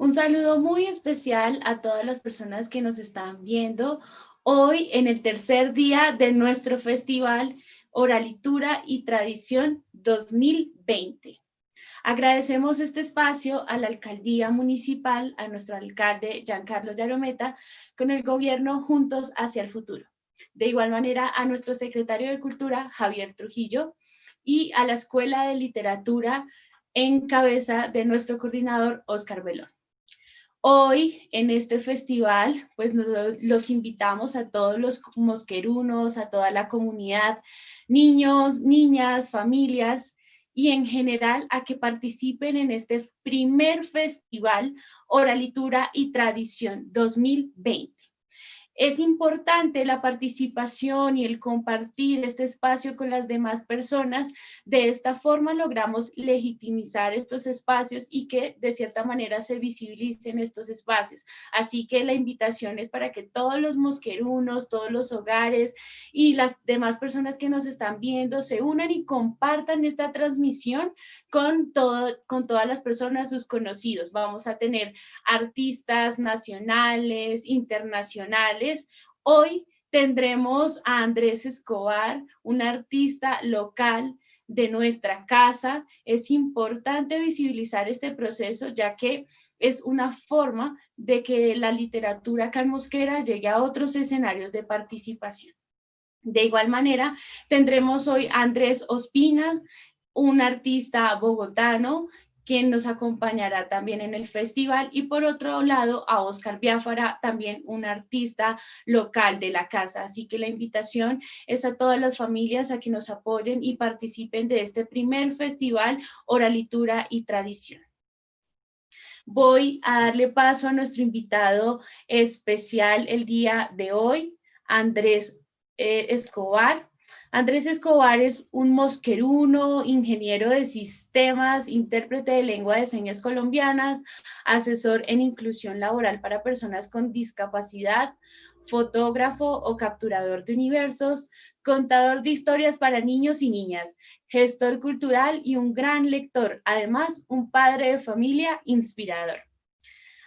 Un saludo muy especial a todas las personas que nos están viendo hoy en el tercer día de nuestro festival Oralitura y Tradición 2020. Agradecemos este espacio a la Alcaldía Municipal, a nuestro alcalde Giancarlo Yarometa, con el gobierno Juntos hacia el Futuro. De igual manera a nuestro secretario de Cultura, Javier Trujillo, y a la Escuela de Literatura en cabeza de nuestro coordinador, Oscar Belón. Hoy en este festival, pues los invitamos a todos los mosquerunos, a toda la comunidad, niños, niñas, familias y en general a que participen en este primer festival Oralitura y Tradición 2020. Es importante la participación y el compartir este espacio con las demás personas. De esta forma logramos legitimizar estos espacios y que de cierta manera se visibilicen estos espacios. Así que la invitación es para que todos los mosquerunos, todos los hogares y las demás personas que nos están viendo se unan y compartan esta transmisión con todas las personas, sus conocidos. Vamos a tener artistas nacionales, internacionales. Hoy tendremos a Andrés Escobar, un artista local de nuestra casa. Es importante visibilizar este proceso, ya que es una forma de que la literatura acá en Mosquera llegue a otros escenarios de participación. De igual manera, tendremos hoy a Andrés Ospina, un artista bogotano, quien nos acompañará también en el festival, y por otro lado a Oscar Biafara, también un artista local de la casa. Así que la invitación es a todas las familias a que nos apoyen y participen de este primer festival Oralitura y Tradición. Voy a darle paso a nuestro invitado especial el día de hoy, Andrés Escobar. Andrés Escobar es un mosqueruno, ingeniero de sistemas, intérprete de lengua de señas colombianas, asesor en inclusión laboral para personas con discapacidad, fotógrafo o capturador de universos, contador de historias para niños y niñas, gestor cultural y un gran lector, además un padre de familia inspirador.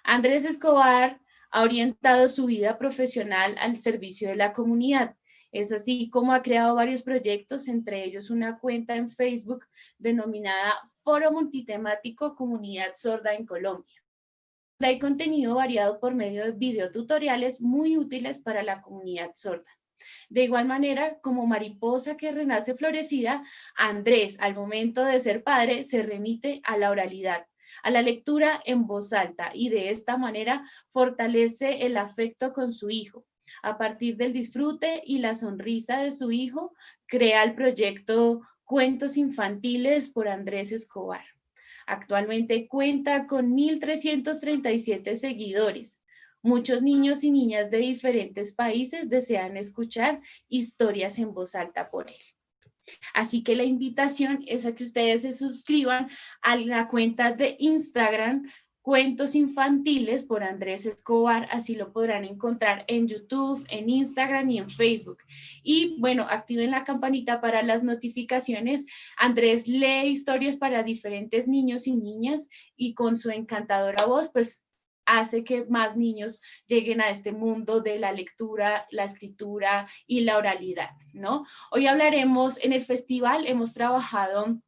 Andrés Escobar ha orientado su vida profesional al servicio de la comunidad. Es así como ha creado varios proyectos, entre ellos una cuenta en Facebook denominada Foro Multitemático Comunidad Sorda en Colombia. Hay contenido variado por medio de videotutoriales muy útiles para la comunidad sorda. De igual manera, como mariposa que renace florecida, Andrés, al momento de ser padre, se remite a la oralidad, a la lectura en voz alta, y de esta manera fortalece el afecto con su hijo. A partir del disfrute y la sonrisa de su hijo, crea el proyecto Cuentos Infantiles por Andrés Escobar. Actualmente cuenta con 1,337 seguidores. Muchos niños y niñas de diferentes países desean escuchar historias en voz alta por él. Así que la invitación es a que ustedes se suscriban a la cuenta de Instagram Cuentos Infantiles por Andrés Escobar, así lo podrán encontrar en YouTube, en Instagram y en Facebook. Y bueno, activen la campanita para las notificaciones. Andrés lee historias para diferentes niños y niñas y con su encantadora voz, pues hace que más niños lleguen a este mundo de la lectura, la escritura y la oralidad, ¿no? Hoy hablaremos en el festival, hemos trabajado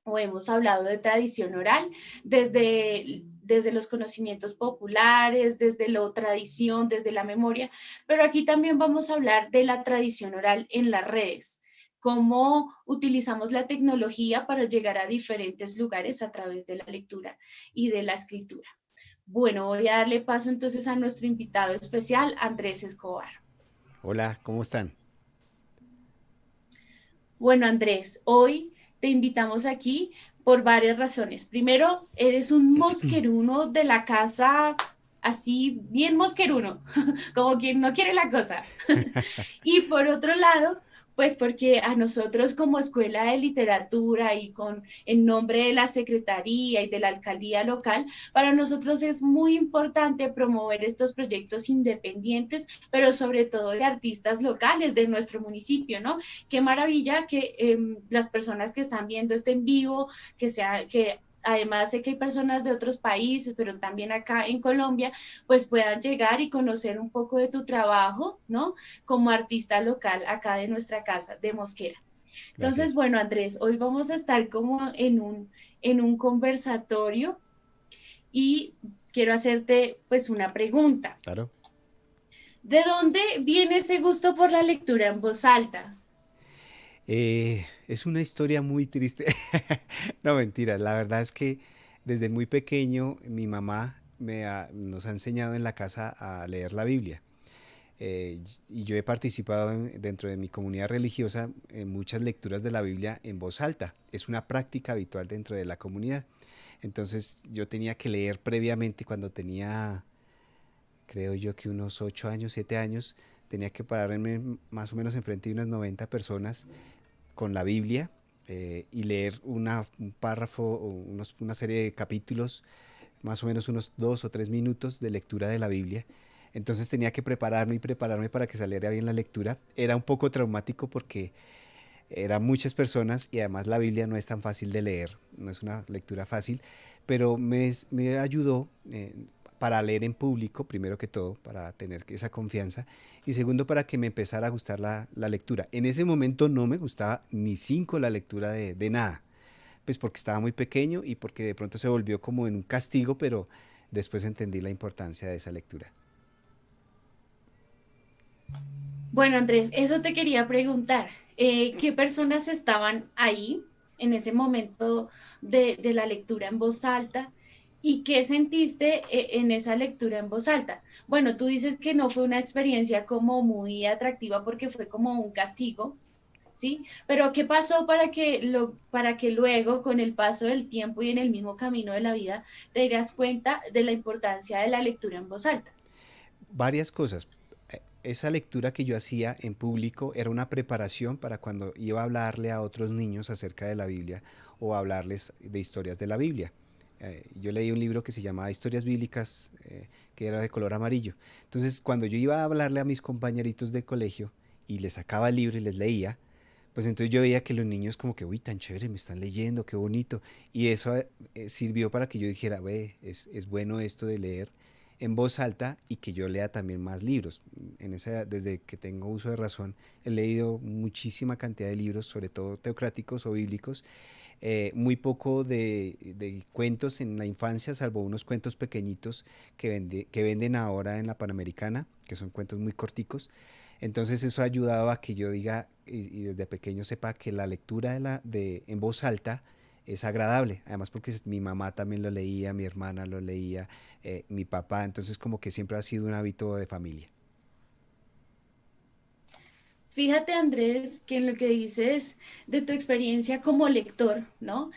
o hemos hablado de tradición oral desde los conocimientos populares, desde la tradición, desde la memoria, pero aquí también vamos a hablar de la tradición oral en las redes, cómo utilizamos la tecnología para llegar a diferentes lugares a través de la lectura y de la escritura. Bueno, voy a darle paso entonces a nuestro invitado especial, Andrés Escobar. Hola, ¿cómo están? Bueno, Andrés, hoy te invitamos aquí por varias razones. Primero, eres un mosqueruno de la casa, así bien mosqueruno, como quien no quiere la cosa. Y por otro lado, pues porque a nosotros como Escuela de Literatura y en nombre de la Secretaría y de la Alcaldía local, para nosotros es muy importante promover estos proyectos independientes, pero sobre todo de artistas locales de nuestro municipio, ¿no? Qué maravilla que las personas que están viendo este en vivo, que además sé que hay personas de otros países, pero también acá en Colombia, pues puedan llegar y conocer un poco de tu trabajo, ¿no? Como artista local acá de nuestra casa, de Mosquera. Entonces, Gracias. bueno, Andrés, hoy vamos a estar como en un conversatorio y quiero hacerte pues una pregunta. Claro. ¿De dónde viene ese gusto por la lectura en voz alta? Es una historia muy triste. No, mentira. La verdad es que desde muy pequeño mi mamá nos ha enseñado en la casa a leer la Biblia. Y yo he participado dentro de mi comunidad religiosa en muchas lecturas de la Biblia en voz alta. Es una práctica habitual dentro de la comunidad. Entonces yo tenía que leer previamente cuando tenía, creo yo que unos 8 años, 7 años, tenía que pararme más o menos enfrente de unas 90 personas con la Biblia y leer un párrafo o una serie de capítulos, más o menos unos 2 o 3 minutos de lectura de la Biblia. Entonces tenía que prepararme y prepararme para que saliera bien la lectura. Era un poco traumático porque eran muchas personas y además la Biblia no es tan fácil de leer, no es una lectura fácil, pero me ayudó para leer en público, primero que todo, para tener esa confianza, y segundo, para que me empezara a gustar la lectura. En ese momento no me gustaba ni cinco la lectura de nada, pues porque estaba muy pequeño y porque de pronto se volvió como en un castigo, pero después entendí la importancia de esa lectura. Bueno, Andrés, eso te quería preguntar. ¿Qué personas estaban ahí en ese momento de la lectura en voz alta? ¿Y qué sentiste en esa lectura en voz alta? Bueno, tú dices que no fue una experiencia como muy atractiva porque fue como un castigo, ¿sí? Pero ¿qué pasó para que luego, con el paso del tiempo y en el mismo camino de la vida, te dieras cuenta de la importancia de la lectura en voz alta? Varias cosas. Esa lectura que yo hacía en público era una preparación para cuando iba a hablarle a otros niños acerca de la Biblia o a hablarles de historias de la Biblia. Yo leí un libro que se llamaba Historias Bíblicas, que era de color amarillo. Entonces, cuando yo iba a hablarle a mis compañeritos de colegio y les sacaba el libro y les leía, pues entonces yo veía que los niños como que, uy, tan chévere, me están leyendo, qué bonito. Y eso sirvió para que yo dijera, ve, es bueno esto de leer en voz alta y que yo lea también más libros. Desde que tengo uso de razón, he leído muchísima cantidad de libros, sobre todo teocráticos o bíblicos, muy poco de cuentos en la infancia, salvo unos cuentos pequeñitos que venden ahora en la Panamericana, que son cuentos muy corticos. Entonces eso ha ayudado a que yo diga y desde pequeño sepa que la lectura en voz alta es agradable. Además porque mi mamá también lo leía, mi hermana lo leía, mi papá. Entonces como que siempre ha sido un hábito de familia. Fíjate, Andrés, que en lo que dices de tu experiencia como lector, ¿no?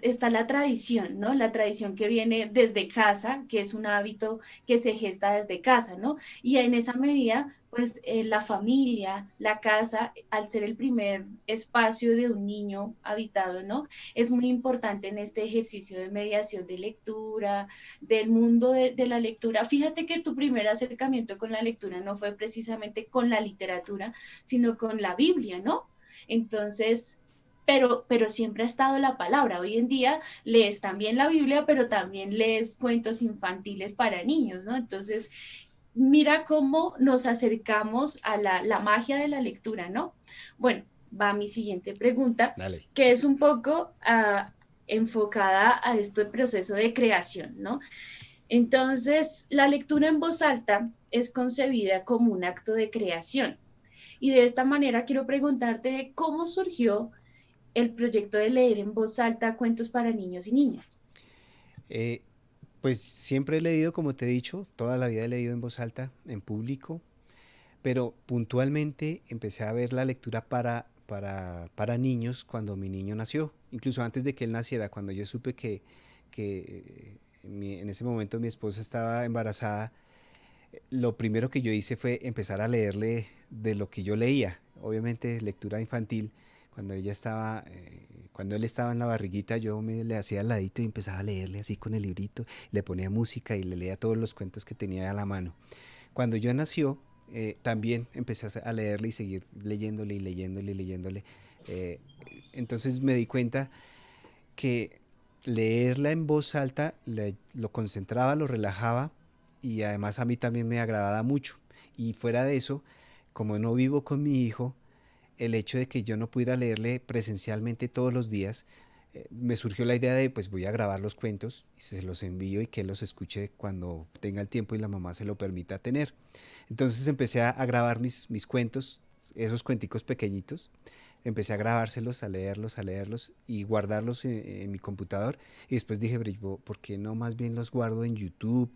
Está la tradición, ¿no? La tradición que viene desde casa, que es un hábito que se gesta desde casa, ¿no? Y en esa medida, pues la familia, la casa, al ser el primer espacio de un niño habitado, ¿no? Es muy importante en este ejercicio de mediación de lectura, del mundo de la lectura. Fíjate que tu primer acercamiento con la lectura no fue precisamente con la literatura, sino con la Biblia, ¿no? Entonces, pero siempre ha estado la palabra. Hoy en día lees también la Biblia, pero también lees cuentos infantiles para niños, ¿no? Entonces, mira cómo nos acercamos a la magia de la lectura, ¿no? Bueno, va mi siguiente pregunta, Dale. que es un poco enfocada a este proceso de creación, ¿no? Entonces, la lectura en voz alta es concebida como un acto de creación. Y de esta manera quiero preguntarte cómo surgió el proyecto de leer en voz alta cuentos para niños y niñas. Eh, pues siempre he leído, como te he dicho, toda la vida he leído en voz alta, en público, pero puntualmente empecé a ver la lectura para niños cuando mi niño nació, incluso antes de que él naciera, cuando yo supe que en ese momento mi esposa estaba embarazada, lo primero que yo hice fue empezar a leerle de lo que yo leía, obviamente lectura infantil, cuando él estaba en la barriguita yo le hacía al ladito y empezaba a leerle así con el librito, le ponía música y le leía todos los cuentos que tenía a la mano. Cuando yo nació, también empecé a leerle y seguir leyéndole y leyéndole y leyéndole. Eh, entonces me di cuenta que leerla en voz alta lo concentraba, lo relajaba y además a mí también me agradaba mucho. Y fuera de eso, como no vivo con mi hijo, el hecho de que yo no pudiera leerle presencialmente todos los días, me surgió la idea de pues voy a grabar los cuentos y se los envío y que él los escuche cuando tenga el tiempo y la mamá se lo permita tener. Entonces empecé a grabar mis cuentos, esos cuenticos pequeñitos, empecé a grabárselos, a leerlos y guardarlos en mi computador. Y después dije, "Pero, ¿por qué no más bien los guardo en YouTube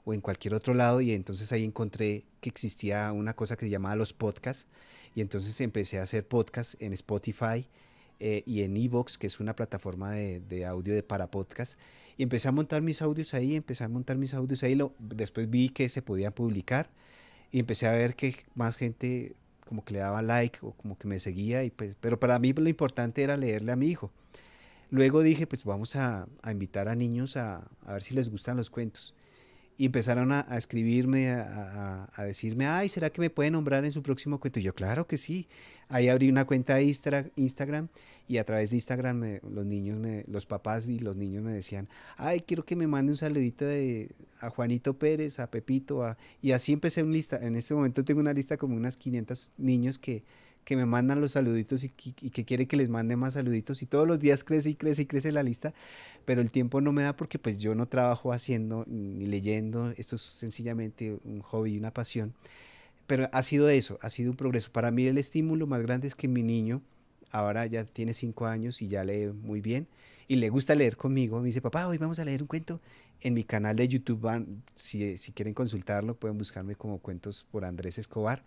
o en cualquier otro lado?" Y entonces ahí encontré que existía una cosa que se llamaba los podcasts. Y entonces empecé a hacer podcasts en Spotify y en Evox, que es una plataforma de audio para podcast. Y empecé a montar mis audios ahí, después vi que se podían publicar y empecé a ver que más gente como que le daba like o como que me seguía, y pues, pero para mí lo importante era leerle a mi hijo. Luego dije, pues vamos a invitar a niños a ver si les gustan los cuentos. Y empezaron a escribirme, a decirme, ay, ¿será que me puede nombrar en su próximo cuento? Y yo, claro que sí. Ahí abrí una cuenta de Instagram y a través de Instagram los papás y los niños me decían, ay, quiero que me mande un saludito a Juanito Pérez, a Pepito. Y así empecé una lista. En este momento tengo una lista como unas 500 niños que me mandan los saluditos y que quiere que les mande más saluditos. Y todos los días crece y crece y crece la lista, pero el tiempo no me da porque pues yo no trabajo haciendo ni leyendo, esto es sencillamente un hobby y una pasión, pero ha sido eso, ha sido un progreso. Para mí el estímulo más grande es que mi niño ahora ya tiene 5 años y ya lee muy bien y le gusta leer conmigo, me dice, papá, hoy vamos a leer un cuento. En mi canal de YouTube si quieren consultarlo, pueden buscarme como Cuentos por Andrés Escobar.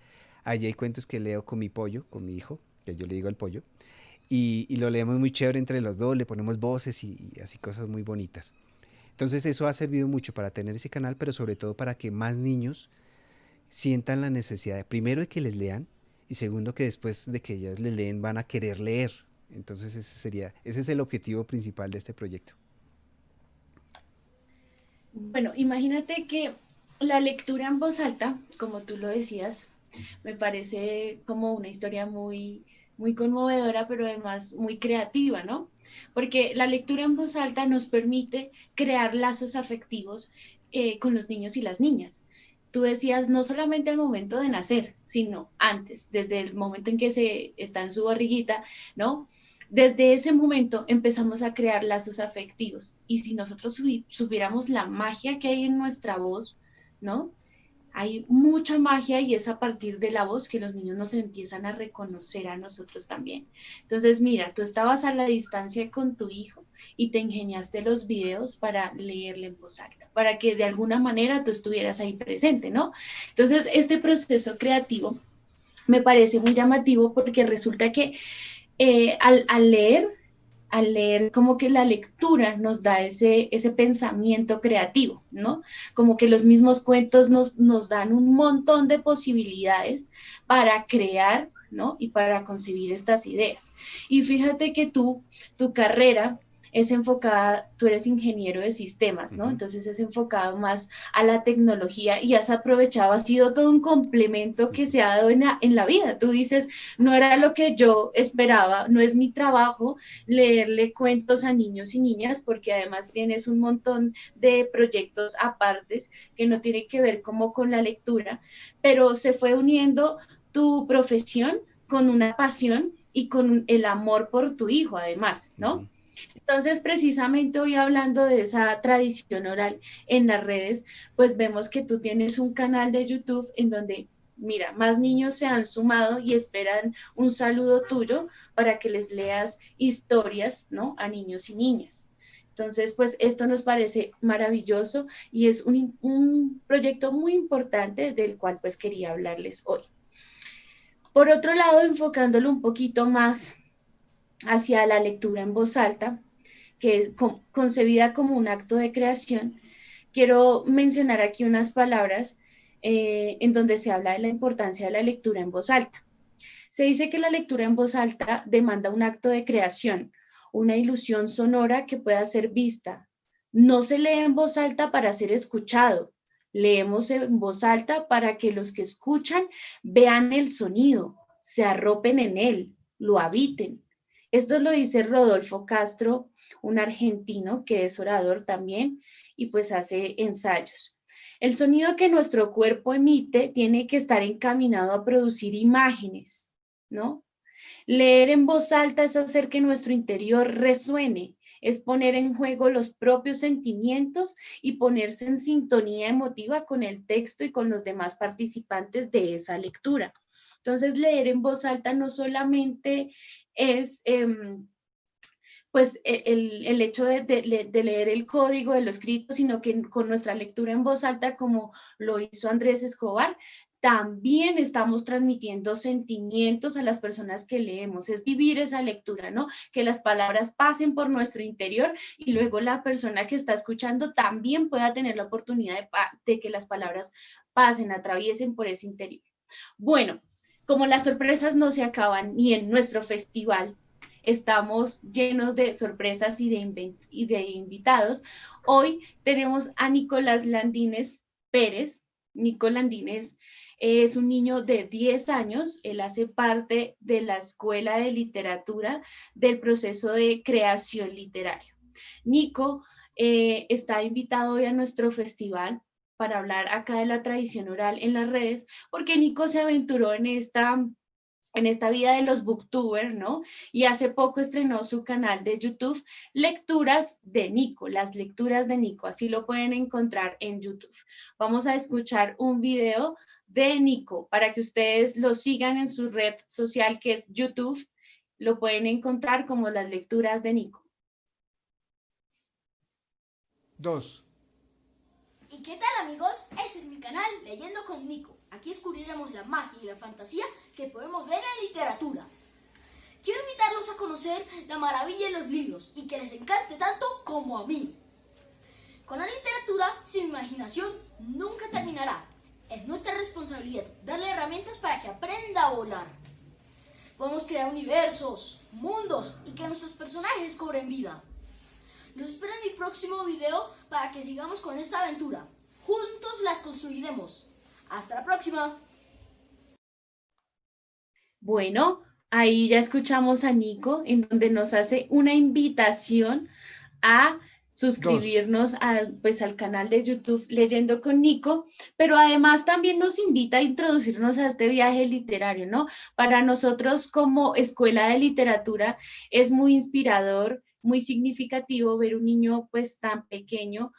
Allí hay cuentos que leo con mi pollo, con mi hijo, que yo le digo el pollo, y lo leemos muy chévere entre los dos, le ponemos voces y así cosas muy bonitas. Entonces eso ha servido mucho para tener ese canal, pero sobre todo para que más niños sientan la necesidad, primero, de que les lean y segundo, que después de que ellos les leen van a querer leer. Entonces ese es el objetivo principal de este proyecto. Bueno, imagínate que la lectura en voz alta, como tú lo decías, me parece como una historia muy conmovedora, pero además muy creativa, ¿no? Porque la lectura en voz alta nos permite crear lazos afectivos con los niños y las niñas. Tú decías no solamente al momento de nacer, sino antes, desde el momento en que se está en su barriguita, ¿no? Desde ese momento empezamos a crear lazos afectivos. Y si nosotros supiéramos la magia que hay en nuestra voz, ¿no? Hay mucha magia y es a partir de la voz que los niños nos empiezan a reconocer a nosotros también. Entonces, mira, tú estabas a la distancia con tu hijo y te ingeniaste los videos para leerle en voz alta, para que de alguna manera tú estuvieras ahí presente, ¿no? Entonces, este proceso creativo me parece muy llamativo porque resulta que al leer, como que la lectura nos da ese pensamiento creativo, ¿no? Como que los mismos cuentos nos dan un montón de posibilidades para crear, ¿no? Y para concebir estas ideas. Y fíjate que tu carrera es enfocada, tú eres ingeniero de sistemas, ¿no? Ujú, Entonces es enfocado más a la tecnología y has aprovechado, ha sido todo un complemento que ujú, se ha dado en la vida. Tú dices, no era lo que yo esperaba, no es mi trabajo leerle cuentos a niños y niñas, porque además tienes un montón de proyectos apartes que no tienen que ver como con la lectura, pero se fue uniendo tu profesión con una pasión y con el amor por tu hijo, además, ¿no? ujú. Entonces, precisamente hoy hablando de esa tradición oral en las redes, pues vemos que tú tienes un canal de YouTube en donde, mira, más niños se han sumado y esperan un saludo tuyo para que les leas historias, ¿no? A niños y niñas. Entonces, pues esto nos parece maravilloso y es un proyecto muy importante del cual pues quería hablarles hoy. Por otro lado, enfocándolo un poquito más hacia la lectura en voz alta, que es concebida como un acto de creación, quiero mencionar aquí unas palabras en donde se habla de la importancia de la lectura en voz alta. Se dice que la lectura en voz alta demanda un acto de creación, una ilusión sonora que pueda ser vista. No se lee en voz alta para ser escuchado. Leemos en voz alta para que los que escuchan vean el sonido, se arropen en él, lo habiten Esto lo dice Rodolfo Castro, un argentino que es orador también y pues hace ensayos. El sonido que nuestro cuerpo emite tiene que estar encaminado a producir imágenes, ¿no? Leer en voz alta es hacer que nuestro interior resuene, es poner en juego los propios sentimientos y ponerse en sintonía emotiva con el texto y con los demás participantes de esa lectura. Entonces, leer en voz alta no solamente es pues el hecho de leer el código de lo escrito, sino que con nuestra lectura en voz alta, como lo hizo Andrés Escobar, también estamos transmitiendo sentimientos a las personas que leemos, es vivir esa lectura, ¿no? Que las palabras pasen por nuestro interior y luego la persona que está escuchando también pueda tener la oportunidad de que las palabras pasen, atraviesen por ese interior. Bueno, como las sorpresas no se acaban ni en nuestro festival, estamos llenos de sorpresas y de invitados. Hoy tenemos a Nicolás Landines Pérez. Nico Landines es un niño de 10 años, él hace parte de la Escuela de Literatura del proceso de creación literaria. Nico está invitado hoy a nuestro festival para hablar acá de la tradición oral en las redes, porque Nico se aventuró en esta vida de los booktubers, ¿no? Y hace poco estrenó su canal de YouTube, Lecturas de Nico, las lecturas de Nico, así lo pueden encontrar en YouTube. Vamos a escuchar un video de Nico para que ustedes lo sigan en su red social que es YouTube, lo pueden encontrar como las lecturas de Nico. Dos. ¿Y qué tal, amigos? Este es mi canal Leyendo con Nico. Aquí descubriremos la magia y la fantasía que podemos ver en literatura. Quiero invitarlos a conocer la maravilla de los libros y que les encante tanto como a mí. Con la literatura, su imaginación nunca terminará. Es nuestra responsabilidad darle herramientas para que aprenda a volar. Podemos crear universos, mundos y que nuestros personajes cobren vida. Los espero en mi próximo video para que sigamos con esta aventura. Juntos las construiremos. ¡Hasta la próxima! Bueno, ahí ya escuchamos a Nico, en donde nos hace una invitación a suscribirnos pues, al canal de YouTube Leyendo con Nico, pero además también nos invita a introducirnos a este viaje literario, ¿no? Para nosotros como escuela de literatura es muy inspirador, muy significativo ver un niño pues tan pequeño,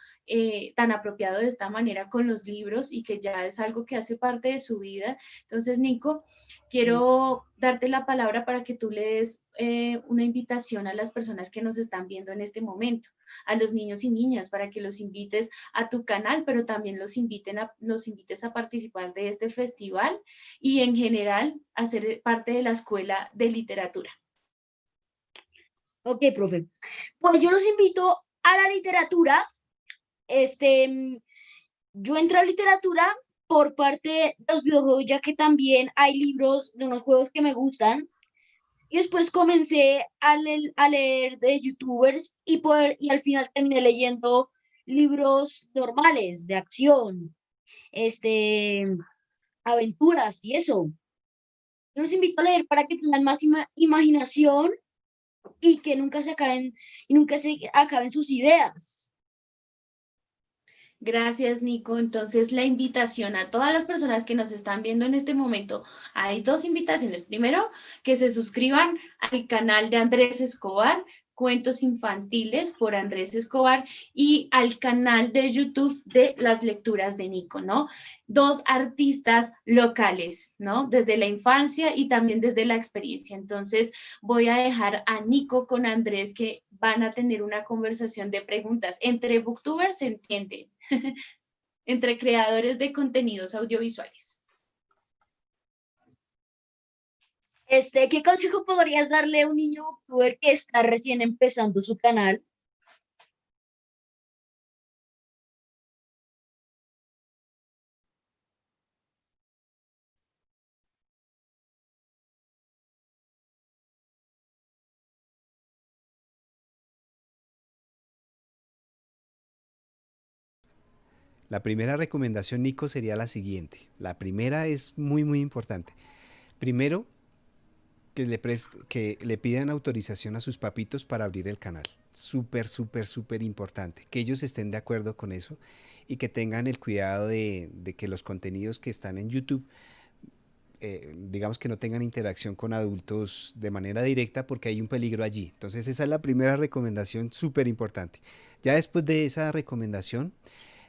tan apropiado de esta manera con los libros y que ya es algo que hace parte de su vida. Entonces, Nico, quiero darte la palabra para que tú le des una invitación a las personas que nos están viendo en este momento, a los niños y niñas, para que los invites a tu canal, pero también los invites a participar de este festival y en general a ser parte de la escuela de literatura. Ok, profe. Pues yo los invito a la literatura. Yo entré a literatura por parte de los videojuegos, ya que también hay libros de unos juegos que me gustan. Y después comencé a leer de youtubers y al final terminé leyendo libros normales de acción, este, aventuras y eso. Yo los invito a leer para que tengan más imaginación y que nunca se acaben sus ideas. Gracias, Nico. Entonces, la invitación a todas las personas que nos están viendo en este momento, hay dos invitaciones. Primero, que se suscriban al canal de Andrés Escobar, Cuentos Infantiles por Andrés Escobar, y al canal de YouTube de Las Lecturas de Nico, ¿no? Dos artistas locales, ¿no? Desde la infancia y también desde la experiencia. Entonces, voy a dejar a Nico con Andrés que van a tener una conversación de preguntas. Entre booktubers se entiende, entre creadores de contenidos audiovisuales. ¿Qué consejo podrías darle a un niño booktuber que está recién empezando su canal? La primera recomendación, Nico, sería la siguiente. La primera es muy, muy importante. Primero, que le pidan autorización a sus papitos para abrir el canal. Súper, súper, súper importante. Que ellos estén de acuerdo con eso y que tengan el cuidado de que los contenidos que están en YouTube, digamos que no tengan interacción con adultos de manera directa porque hay un peligro allí. Entonces esa es la primera recomendación súper importante. Ya después de esa recomendación,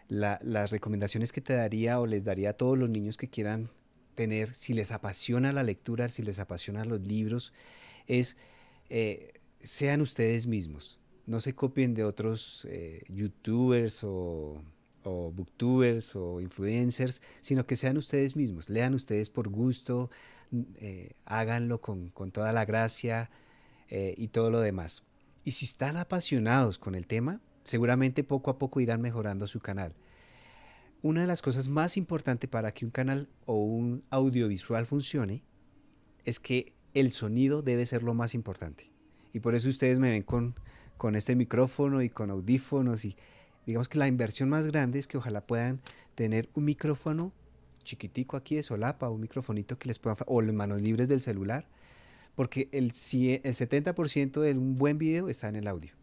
las recomendaciones que te daría o les daría a todos los niños que quieran tener, si les apasiona la lectura, si les apasionan los libros, es sean ustedes mismos. No se copien de otros youtubers o booktubers o influencers, sino que sean ustedes mismos. Lean ustedes por gusto, háganlo con toda la gracia y todo lo demás. Y si están apasionados con el tema, seguramente poco a poco irán mejorando su canal. Una de las cosas más importantes para que un canal o un audiovisual funcione es que el sonido debe ser lo más importante. Y por eso ustedes me ven con este micrófono y con audífonos. Y digamos que la inversión más grande es que ojalá puedan tener un micrófono chiquitico aquí de solapa, un microfonito que les puedan, o las manos libres del celular, porque el 70% de un buen video está en el audio.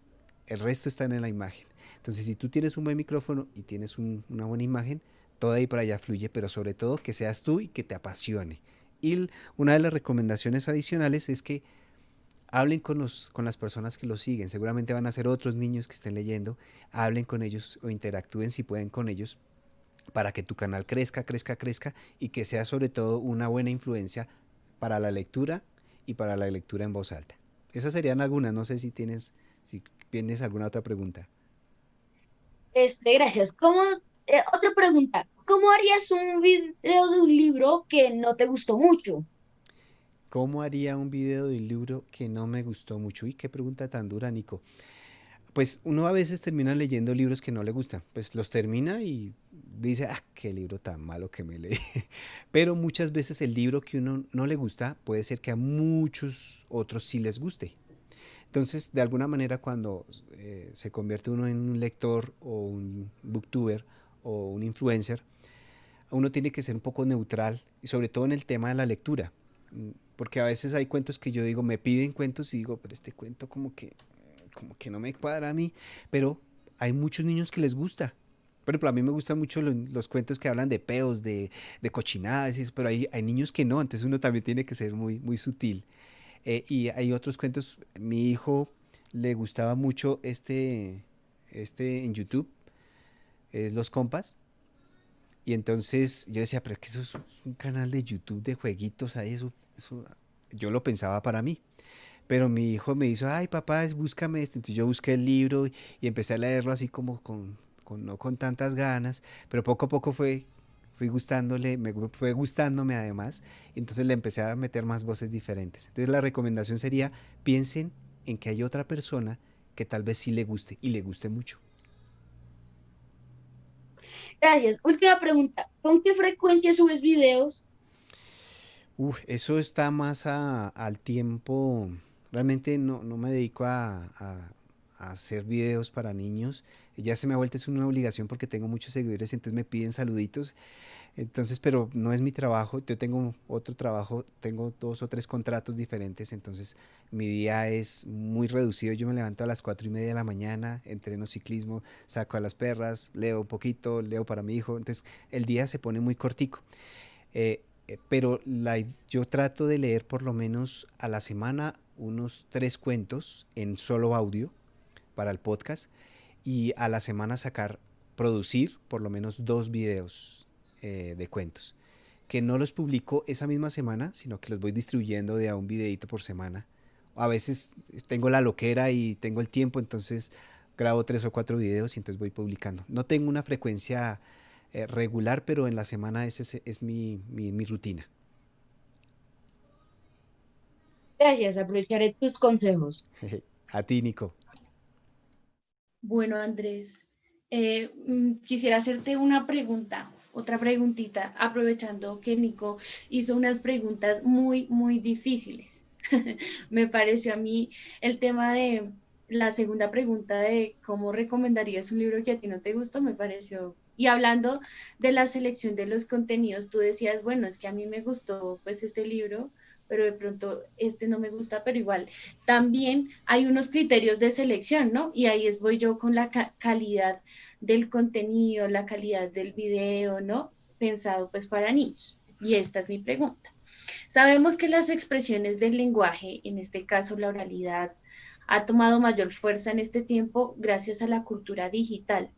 El resto está en la imagen. Entonces, si tú tienes un buen micrófono y tienes una buena imagen, todo ahí para allá fluye, pero sobre todo que seas tú y que te apasione. Y una de las recomendaciones adicionales es que hablen con las personas que los siguen. Seguramente van a ser otros niños que estén leyendo. Hablen con ellos o interactúen si pueden con ellos para que tu canal crezca, crezca, crezca y que sea sobre todo una buena influencia para la lectura y para la lectura en voz alta. Esas serían algunas. No sé si tienes alguna otra pregunta. Gracias. Otra pregunta. ¿Cómo harías un video de un libro que no te gustó mucho? ¿Cómo haría un video de un libro que no me gustó mucho? Uy, qué pregunta tan dura, Nico. Pues uno a veces termina leyendo libros que no le gustan. Pues los termina y dice, ah, qué libro tan malo que me leí. Pero muchas veces el libro que uno no le gusta puede ser que a muchos otros sí les guste. Entonces, de alguna manera, cuando se convierte uno en un lector o un booktuber o un influencer, uno tiene que ser un poco neutral y sobre todo en el tema de la lectura. Porque a veces hay cuentos que yo digo, me piden cuentos y digo, pero este cuento como que no me cuadra a mí, pero hay muchos niños que les gusta. Por ejemplo, a mí me gustan mucho los cuentos que hablan de peos, de cochinadas, y eso, pero hay niños que no, entonces uno también tiene que ser muy, muy sutil. Y hay otros cuentos, mi hijo le gustaba mucho este en YouTube, es Los Compas, y entonces yo decía, pero es que eso es un canal de YouTube de jueguitos, ahí eso, yo lo pensaba para mí. Pero mi hijo me dijo, ay papá, búscame este. Entonces yo busqué el libro y empecé a leerlo así como no con tantas ganas, pero poco a poco fui gustándole, fue gustándome además, y entonces le empecé a meter más voces diferentes. Entonces la recomendación sería, piensen en que hay otra persona que tal vez sí le guste y le guste mucho. Gracias. Última pregunta. ¿Con qué frecuencia subes videos? Eso está más al tiempo. Realmente no me dedico a hacer videos para niños. Ya se me ha vuelto es una obligación porque tengo muchos seguidores, entonces me piden saluditos. Entonces, pero no es mi trabajo. Yo tengo otro trabajo, tengo 2 o 3 contratos diferentes, entonces mi día es muy reducido. Yo me levanto a las 4:30 de la mañana, entreno ciclismo, saco a las perras, leo un poquito, leo para mi hijo. Entonces el día se pone muy cortico. Pero yo trato de leer por lo menos a la semana unos 3 cuentos en solo audio para el podcast y a la semana producir por lo menos 2 videos de cuentos, que no los publico esa misma semana, sino que los voy distribuyendo de a un videito por semana. A veces tengo la loquera y tengo el tiempo, entonces grabo 3 o 4 videos y entonces voy publicando. No tengo una frecuencia regular, pero en la semana ese es mi rutina. Gracias, aprovecharé tus consejos. A ti, Nico. Bueno, Andrés, quisiera hacerte una pregunta, otra preguntita, aprovechando que Nico hizo unas preguntas muy, muy difíciles. Me pareció a mí el tema de la segunda pregunta de cómo recomendarías un libro que a ti no te gustó, me pareció. Y hablando de la selección de los contenidos, tú decías, bueno, es que a mí me gustó pues este libro pero de pronto este no me gusta, pero igual también hay unos criterios de selección, ¿no? Y ahí voy yo con la calidad del contenido, la calidad del video, ¿no? Pensado pues para niños. Y esta es mi pregunta. Sabemos que las expresiones del lenguaje, en este caso la oralidad, ha tomado mayor fuerza en este tiempo gracias a la cultura digital.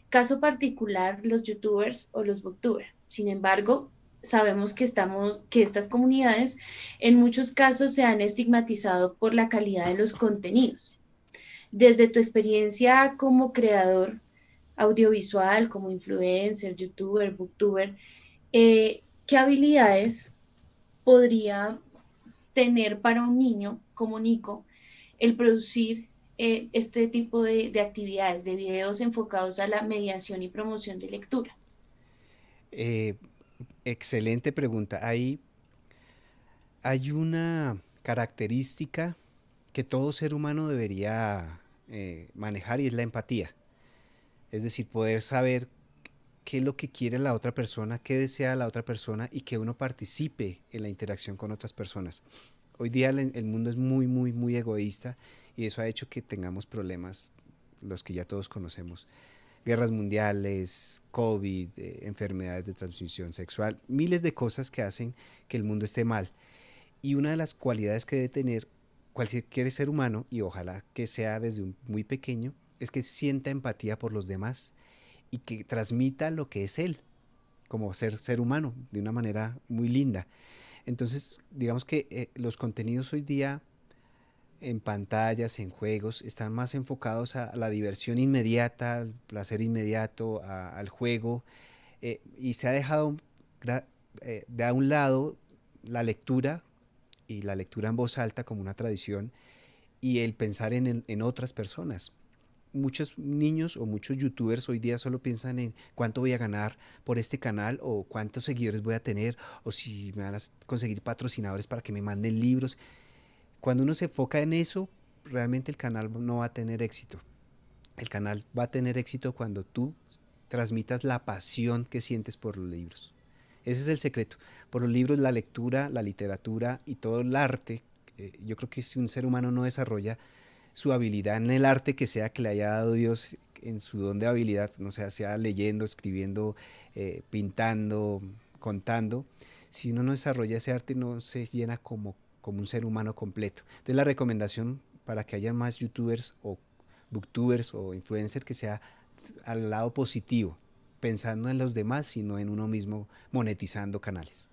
Caso particular, los youtubers o los booktubers. Sin embargo, sabemos que estas comunidades en muchos casos se han estigmatizado por la calidad de los contenidos. Desde tu experiencia como creador audiovisual, como influencer, youtuber, booktuber, ¿qué habilidades podría tener para un niño como Nico el producir este tipo de actividades, de videos enfocados a la mediación y promoción de lectura? Eh, Excelente pregunta. Hay una característica que todo ser humano debería manejar y es la empatía. Es decir, poder saber qué es lo que quiere la otra persona, qué desea la otra persona y que uno participe en la interacción con otras personas. Hoy día el mundo es muy, muy, muy egoísta y eso ha hecho que tengamos problemas, los que ya todos conocemos. Guerras mundiales, COVID, enfermedades de transmisión sexual, miles de cosas que hacen que el mundo esté mal. Y una de las cualidades que debe tener cualquier ser humano, y ojalá que sea desde muy pequeño, es que sienta empatía por los demás y que transmita lo que es él, como ser humano, de una manera muy linda. Entonces, digamos que los contenidos hoy día en pantallas, en juegos, están más enfocados a la diversión inmediata, al placer inmediato, al juego, y se ha dejado de a un lado la lectura y la lectura en voz alta como una tradición y el pensar en otras personas. Muchos niños o muchos youtubers hoy día solo piensan en cuánto voy a ganar por este canal o cuántos seguidores voy a tener o si me van a conseguir patrocinadores para que me manden libros. Cuando uno se enfoca en eso, realmente el canal no va a tener éxito. El canal va a tener éxito cuando tú transmitas la pasión que sientes por los libros. Ese es el secreto. Por los libros, la lectura, la literatura y todo el arte. Yo creo que si un ser humano no desarrolla su habilidad en el arte que sea que le haya dado Dios en su don de habilidad, no sea leyendo, escribiendo, pintando, contando, si uno no desarrolla ese arte no se llena como un ser humano completo. Entonces la recomendación para que haya más youtubers o booktubers o influencers que sea al lado positivo, pensando en los demás y no en uno mismo monetizando canales.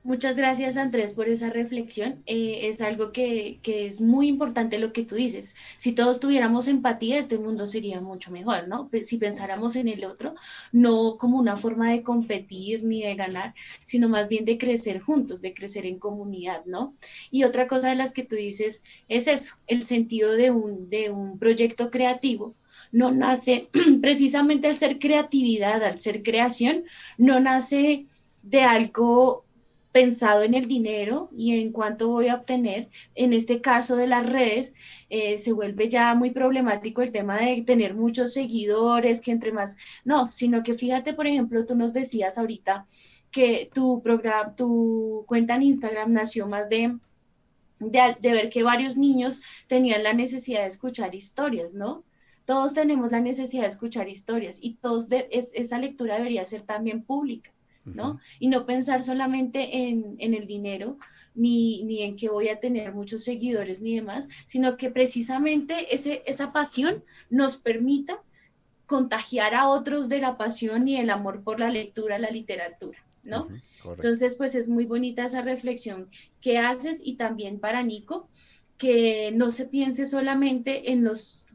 Muchas gracias, Andrés, por esa reflexión. Es algo que es muy importante lo que tú dices. Si todos tuviéramos empatía, este mundo sería mucho mejor, ¿no? Si pensáramos en el otro, no como una forma de competir ni de ganar, sino más bien de crecer juntos, de crecer en comunidad, ¿no? Y otra cosa de las que tú dices es eso, el sentido de un proyecto creativo. No nace precisamente al ser creatividad, al ser creación, no nace de algo pensado en el dinero y en cuánto voy a obtener. En este caso de las redes, se vuelve ya muy problemático el tema de tener muchos seguidores, que entre más, no, sino que fíjate, por ejemplo, tú nos decías ahorita que tu programa, tu cuenta en Instagram nació más de ver que varios niños tenían la necesidad de escuchar historias, ¿no? Todos tenemos la necesidad de escuchar historias y esa lectura debería ser también pública, ¿no? Uh-huh. Y no pensar solamente en el dinero, ni en que voy a tener muchos seguidores ni demás, sino que precisamente esa pasión nos permita contagiar a otros de la pasión y el amor por la lectura, la literatura, ¿no? Uh-huh. Correcto. Entonces, pues es muy bonita esa reflexión que haces y también para Nico, que no se piense solamente en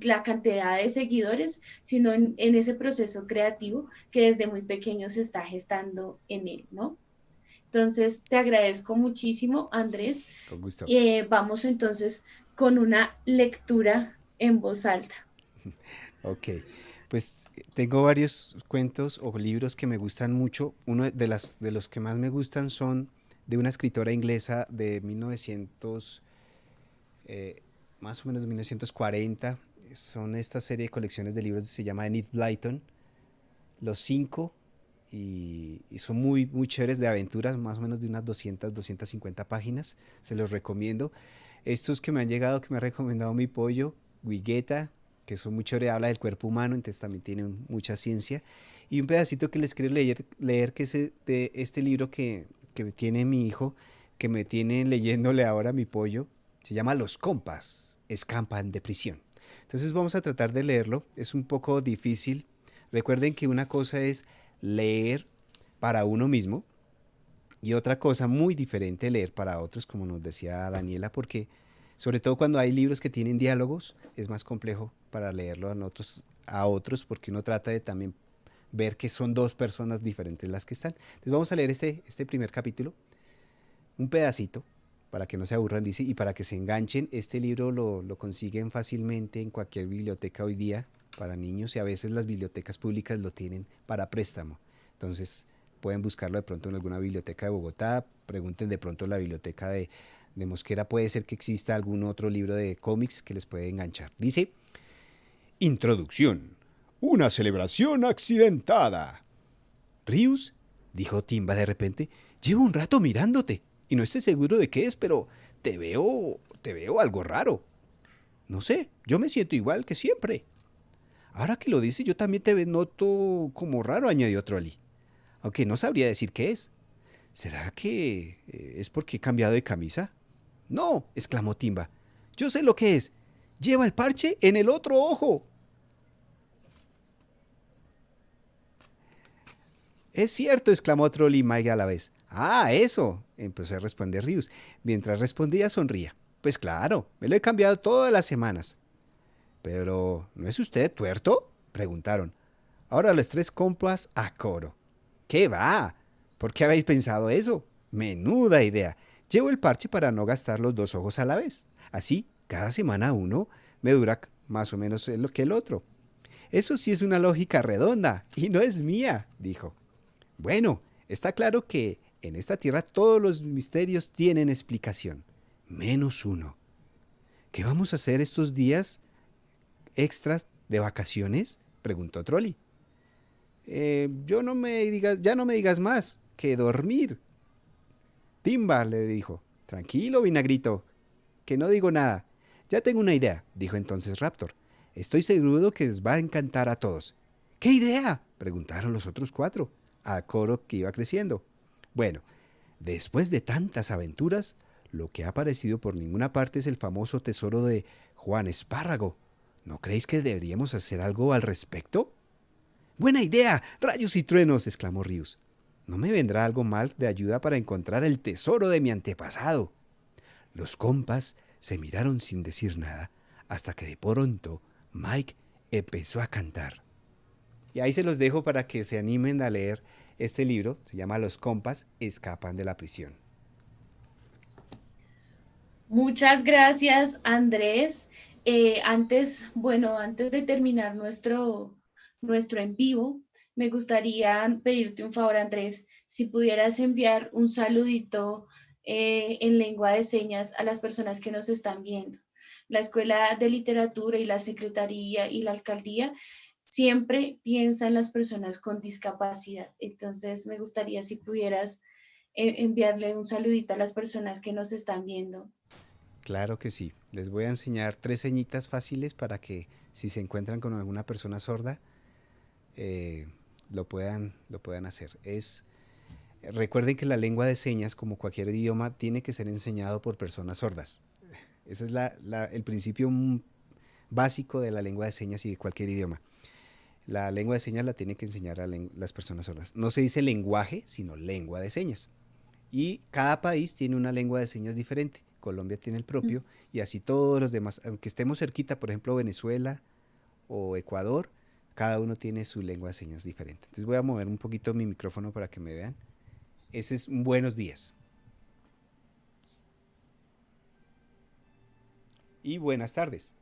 la cantidad de seguidores, sino en ese proceso creativo que desde muy pequeño se está gestando en él, ¿no? Entonces, te agradezco muchísimo, Andrés. Con gusto. Vamos entonces con una lectura en voz alta. Ok, pues tengo varios cuentos o libros que me gustan mucho. Uno de los que más me gustan son de una escritora inglesa de 1900, más o menos de 1940. Son esta serie de colecciones de libros que se llama Enid Blyton, Los Cinco, y son muy, muy chéveres de aventuras, más o menos de unas 250 páginas. Se los recomiendo. Estos que me han llegado, que me ha recomendado mi pollo, Wigueta, que son muy chéveres, habla del cuerpo humano, entonces también tienen mucha ciencia. Y un pedacito que les quiero leer que es de este libro que tiene mi hijo, que me tiene leyéndole ahora mi pollo. Se llama Los compas escapan de prisión. Entonces vamos a tratar de leerlo. Es un poco difícil. Recuerden que una cosa es leer para uno mismo y otra cosa muy diferente leer para otros, como nos decía Daniela, porque sobre todo cuando hay libros que tienen diálogos, es más complejo para leerlo a otros porque uno trata de también ver que son dos personas diferentes las que están. Entonces vamos a leer este primer capítulo, un pedacito, para que no se aburran, dice, y para que se enganchen. Este libro lo consiguen fácilmente en cualquier biblioteca hoy día para niños y a veces las bibliotecas públicas lo tienen para préstamo. Entonces pueden buscarlo de pronto en alguna biblioteca de Bogotá, pregunten de pronto en la biblioteca de Mosquera, puede ser que exista algún otro libro de cómics que les puede enganchar. Dice, Introducción. Una celebración accidentada. Rius, dijo Timba de repente, llevo un rato mirándote y no estoy seguro de qué es, pero te veo algo raro. No sé, yo me siento igual que siempre. Ahora que lo dices, yo también te noto como raro, añadió Trolli, aunque no sabría decir qué es. ¿Será que es porque he cambiado de camisa? No, exclamó Timba. Yo sé lo que es. Lleva el parche en el otro ojo. Es cierto, exclamó Trolli y Mike a la vez. Ah, eso, empezó a responder Rius. Mientras respondía sonría. Pues claro, me lo he cambiado todas las semanas. Pero, ¿no es usted tuerto?, preguntaron. Ahora los tres compas a coro. ¿Qué va? ¿Por qué habéis pensado eso? Menuda idea. Llevo el parche para no gastar los dos ojos a la vez. Así, cada semana uno me dura más o menos lo que el otro. Eso sí es una lógica redonda, y no es mía, dijo. Bueno, está claro que en esta tierra todos los misterios tienen explicación, menos uno. ¿Qué vamos a hacer estos días extras de vacaciones?, preguntó Trolli. Ya no me digas más que dormir. Timba, le dijo. Tranquilo, Vinagrito, que no digo nada. Ya tengo una idea, dijo entonces Raptor. Estoy seguro que les va a encantar a todos. ¿Qué idea?, preguntaron los otros cuatro, a coro que iba creciendo. Bueno, después de tantas aventuras, lo que ha aparecido por ninguna parte es el famoso tesoro de Juan Espárrago. ¿No creéis que deberíamos hacer algo al respecto? ¡Buena idea! ¡Rayos y truenos!, exclamó Rius. ¿No me vendrá algo mal de ayuda para encontrar el tesoro de mi antepasado? Los compas se miraron sin decir nada, hasta que de pronto Mike empezó a cantar. Y ahí se los dejo para que se animen a leer este libro. Se llama Los compas escapan de la prisión. Muchas gracias, Andrés. Antes de terminar nuestro en vivo, me gustaría pedirte un favor, Andrés, si pudieras enviar un saludito en lengua de señas a las personas que nos están viendo. La Escuela de Literatura y la Secretaría y la Alcaldía siempre piensa en las personas con discapacidad. Entonces, me gustaría si pudieras enviarle un saludito a las personas que nos están viendo. Claro que sí. Les voy a enseñar 3 señitas fáciles para que si se encuentran con alguna persona sorda, lo puedan hacer. Recuerden que la lengua de señas, como cualquier idioma, tiene que ser enseñado por personas sordas. Ese es el principio básico de la lengua de señas y de cualquier idioma. La lengua de señas la tienen que enseñar a las personas sordas. No se dice lenguaje, sino lengua de señas. Y cada país tiene una lengua de señas diferente. Colombia tiene el propio y así todos los demás, aunque estemos cerquita, por ejemplo Venezuela o Ecuador, cada uno tiene su lengua de señas diferente. Entonces voy a mover un poquito mi micrófono para que me vean. Ese es un buenos días. Y buenas tardes.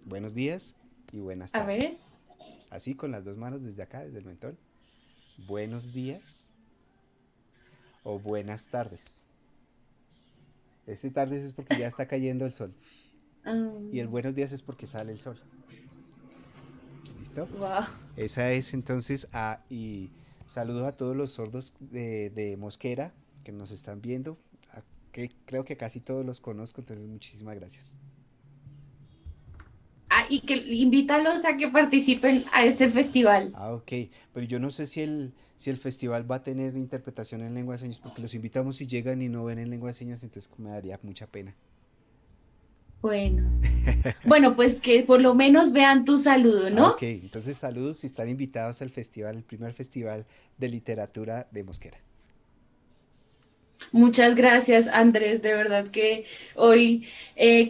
Buenos días y buenas tardes. A ver. Así con las dos manos desde acá, desde el mentón. Buenos días o buenas tardes. Este tardes es porque ya está cayendo el sol. Y el buenos días es porque sale el sol. ¿Listo? Wow. Esa es entonces, y saludo a todos los sordos de Mosquera que nos están viendo, que creo que casi todos los conozco, entonces muchísimas gracias. Y que invítalos a que participen a este festival. Ok, pero yo no sé si el festival va a tener interpretación en lengua de señas, porque los invitamos y llegan y no ven en lengua de señas, entonces me daría mucha pena. Bueno, bueno, pues que por lo menos vean tu saludo, Ok, ¿no? entonces saludos y están invitados al festival, el primer festival de literatura de Mosquera. Muchas gracias, Andrés. De verdad que hoy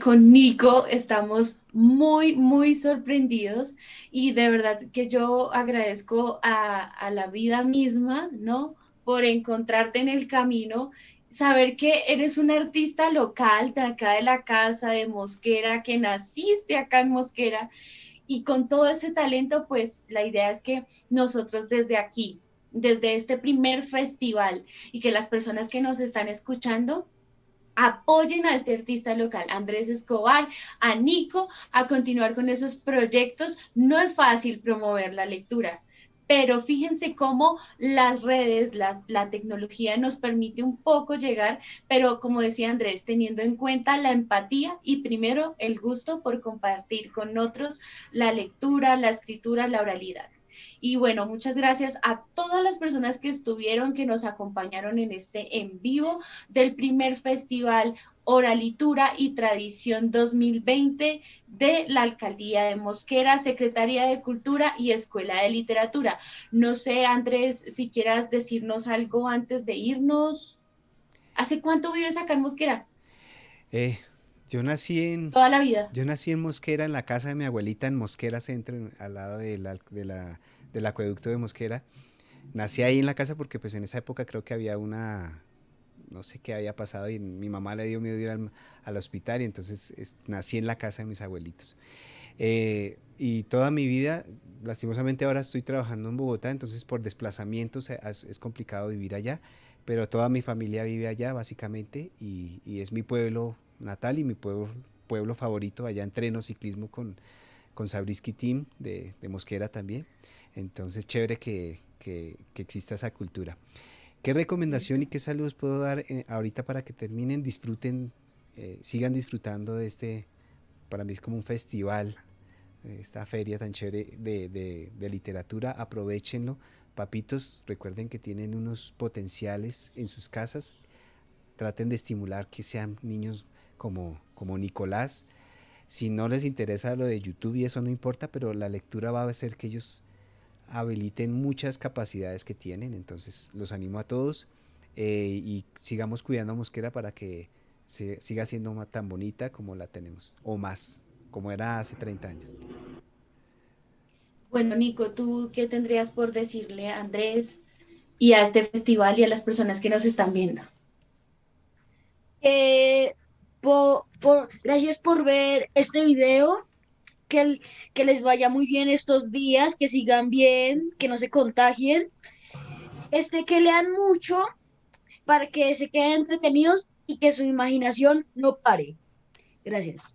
con Nico estamos muy, muy sorprendidos y de verdad que yo agradezco a la vida misma, ¿no? Por encontrarte en el camino, saber que eres un artista local de acá de la casa de Mosquera, que naciste acá en Mosquera y con todo ese talento, pues la idea es que nosotros desde aquí, desde este primer festival y que las personas que nos están escuchando apoyen a este artista local, Andrés Escobar, a Nico, a continuar con esos proyectos. No es fácil promover la lectura, pero fíjense cómo las redes, la tecnología nos permite un poco llegar, pero como decía Andrés, teniendo en cuenta la empatía y primero el gusto por compartir con otros la lectura, la escritura, la oralidad. Y bueno, muchas gracias a todas las personas que estuvieron, que nos acompañaron en este en vivo del primer festival Oralitura y Tradición 2020 de la Alcaldía de Mosquera, Secretaría de Cultura y Escuela de Literatura. No sé, Andrés, si quieras decirnos algo antes de irnos. ¿Hace cuánto vives acá en Mosquera? Eh, yo nací en, Toda la vida. yo nací en Mosquera, en la casa de mi abuelita, en Mosquera Centro, al lado del acueducto de Mosquera. Nací ahí en la casa porque pues en esa época creo que había no sé qué había pasado y mi mamá le dio miedo ir al hospital y entonces nací en la casa de mis abuelitos. Y toda mi vida, lastimosamente ahora estoy trabajando en Bogotá, entonces por desplazamientos es complicado vivir allá, pero toda mi familia vive allá básicamente y es mi pueblo natal y mi pueblo favorito. Allá entreno ciclismo con Sabrisky Team de Mosquera también. Entonces chévere que exista esa cultura. ¿Qué recomendación y qué saludos puedo dar ahorita para que terminen, disfruten, sigan disfrutando de para mí es como un festival, esta feria tan chévere de literatura? Aprovechenlo. Papitos, recuerden que tienen unos potenciales en sus casas, traten de estimular que sean niños como Nicolás. Si no les interesa lo de YouTube y eso no importa, pero la lectura va a hacer que ellos habiliten muchas capacidades que tienen. Entonces los animo a todos, y sigamos cuidando a Mosquera para que siga siendo tan bonita como la tenemos, o más, como era hace 30 años. Bueno, Nico, ¿tú qué tendrías por decirle a Andrés y a este festival y a las personas que nos están viendo? Eh, Gracias por ver este video, que les vaya muy bien estos días, que sigan bien, que no se contagien, que lean mucho para que se queden entretenidos y que su imaginación no pare. Gracias.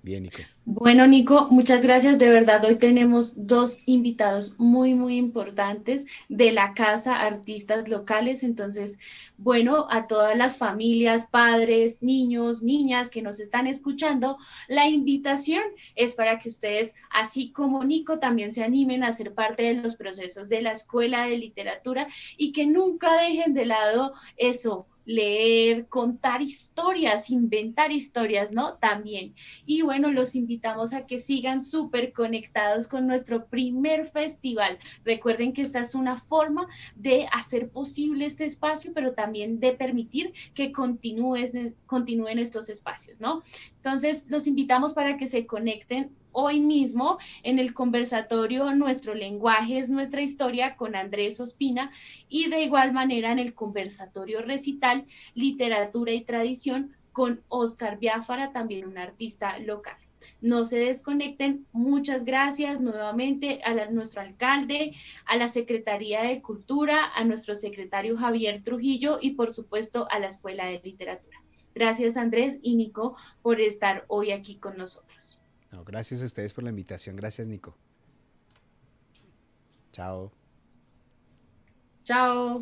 Bien, Nico. Bueno, Nico, muchas gracias. De verdad, hoy tenemos dos invitados muy, muy importantes de la casa, artistas locales. Entonces, bueno, a todas las familias, padres, niños, niñas que nos están escuchando, la invitación es para que ustedes, así como Nico, también se animen a ser parte de los procesos de la Escuela de Literatura y que nunca dejen de lado eso, leer, contar historias, inventar historias, ¿no? También. Y bueno, los invitamos a que sigan súper conectados con nuestro primer festival. Recuerden que esta es una forma de hacer posible este espacio, pero también de permitir que continúen estos espacios, ¿no? Entonces, los invitamos para que se conecten hoy mismo en el conversatorio Nuestro lenguaje es nuestra historia con Andrés Ospina y de igual manera en el conversatorio recital Literatura y Tradición con Oscar Biafara, también un artista local. No se desconecten. Muchas gracias nuevamente nuestro alcalde, a la Secretaría de Cultura, a nuestro secretario Javier Trujillo y por supuesto a la Escuela de Literatura. Gracias Andrés y Nico por estar hoy aquí con nosotros. No, gracias a ustedes por la invitación. Gracias, Nico. Chao. Chao.